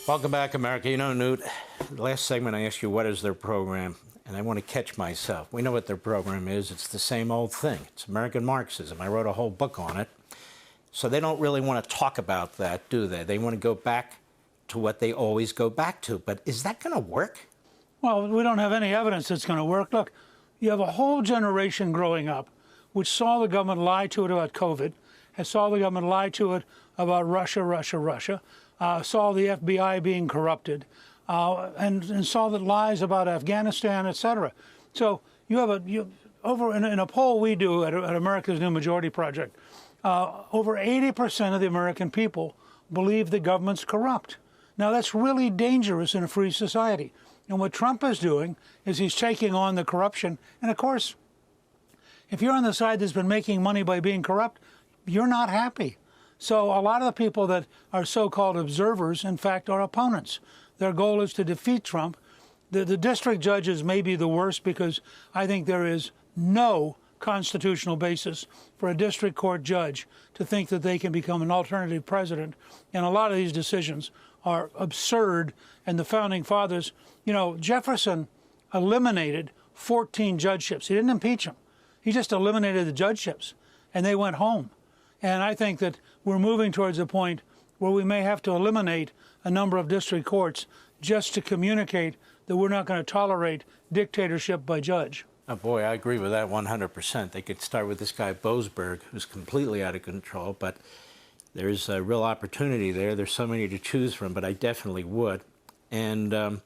Welcome back, America. You know, Newt, the last segment I asked you what is their program, and I want to catch myself. We know what their program is. It's the same old thing. It's American Marxism. I wrote a whole book on it. So they don't really want to talk about that, do they? They want to go back to what they always go back to. But is that going to work? Well, we don't have any evidence it's going to work. Look, you have a whole generation growing up which saw the government lie to it about COVID, and saw the government lie to it about Russia, saw the FBI being corrupted, and saw the lies about Afghanistan, etc. So you have over in a poll we do at America's New Majority Project, over 80% of the American people believe the government's corrupt. Now that's really dangerous in a free society. And what Trump is doing is he's taking on the corruption. And of course, if you're on the side that's been making money by being corrupt, you're not happy. So a lot of the people that are so-called observers, in fact, are opponents. Their goal is to defeat Trump. The district judges may be the worst because I think there is no constitutional basis for a district court judge to think that they can become an alternative president. And a lot of these decisions are absurd. And the founding fathers, you know, Jefferson eliminated 14 judgeships. He didn't impeach them. He just eliminated the judgeships, and they went home. And I think that we're moving towards a point where we may have to eliminate a number of district courts just to communicate that we're not going to tolerate dictatorship by judge. Oh, boy, I agree with that 100%. They could start with this guy Boasberg, who's completely out of control, but there's a real opportunity there. There's so many to choose from, but I definitely would. And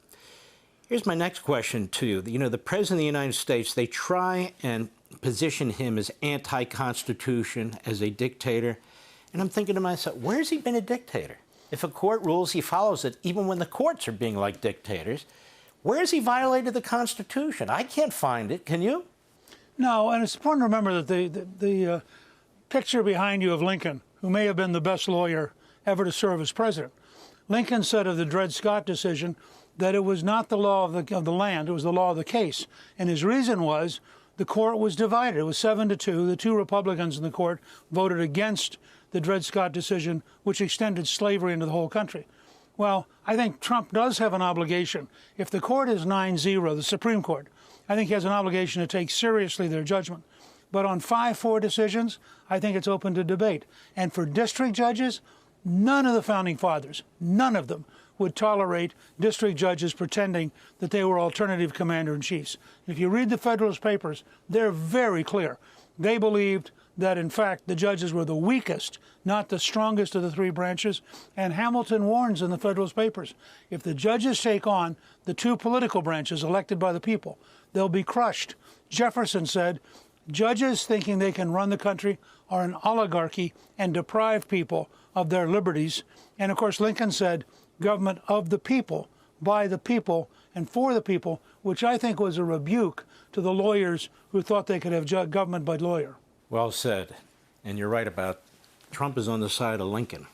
here's my next question to you. You know, the President of the United States, they try and position him as anti-constitution, as a dictator. And I'm thinking to myself, where's he been a dictator? If a court rules, he follows it, even when the courts are being like dictators. Where has he violated the Constitution? I can't find it. Can you? No, and it's important to remember that the picture behind you of Lincoln, who may have been the best lawyer ever to serve as president, Lincoln said of the Dred Scott decision that it was not the law of the land, it was the law of the case. And his reason was the court was divided. It was 7-2. The two Republicans in the court voted against the Dred Scott decision, which extended slavery into the whole country. Well, I think Trump does have an obligation. If the court is 9-0, the Supreme Court, I think he has an obligation to take seriously their judgment. But on 5-4 decisions, I think it's open to debate. And for district judges, none of the founding fathers, none of them, would tolerate district judges pretending that they were alternative commander-in-chiefs. If you read the Federalist Papers, they're very clear. They believed that, in fact, the judges were the weakest, not the strongest of the three branches. And Hamilton warns in the Federalist Papers, if the judges take on the two political branches elected by the people, they'll be crushed. Jefferson said, judges thinking they can run the country are an oligarchy and deprive people of their liberties. And, of course, Lincoln said, government of the people, by the people, and for the people, which I think was a rebuke to the lawyers who thought they could have government by lawyer. Well said. And you're right about Trump is on the side of Lincoln.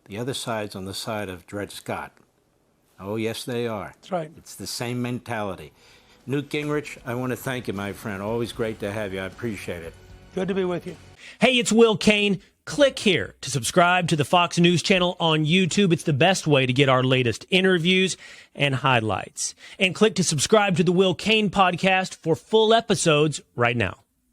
The other side's on the side of Dred Scott. Oh, yes, they are. That's right. It's the same mentality. Newt Gingrich, I want to thank you, my friend. Always great to have you. I appreciate it. Good to be with you. Hey, it's Will Cain. Click here to subscribe to the Fox News channel on YouTube. It's the best way to get our latest interviews and highlights. And click to subscribe to the Will Cain podcast for full episodes right now.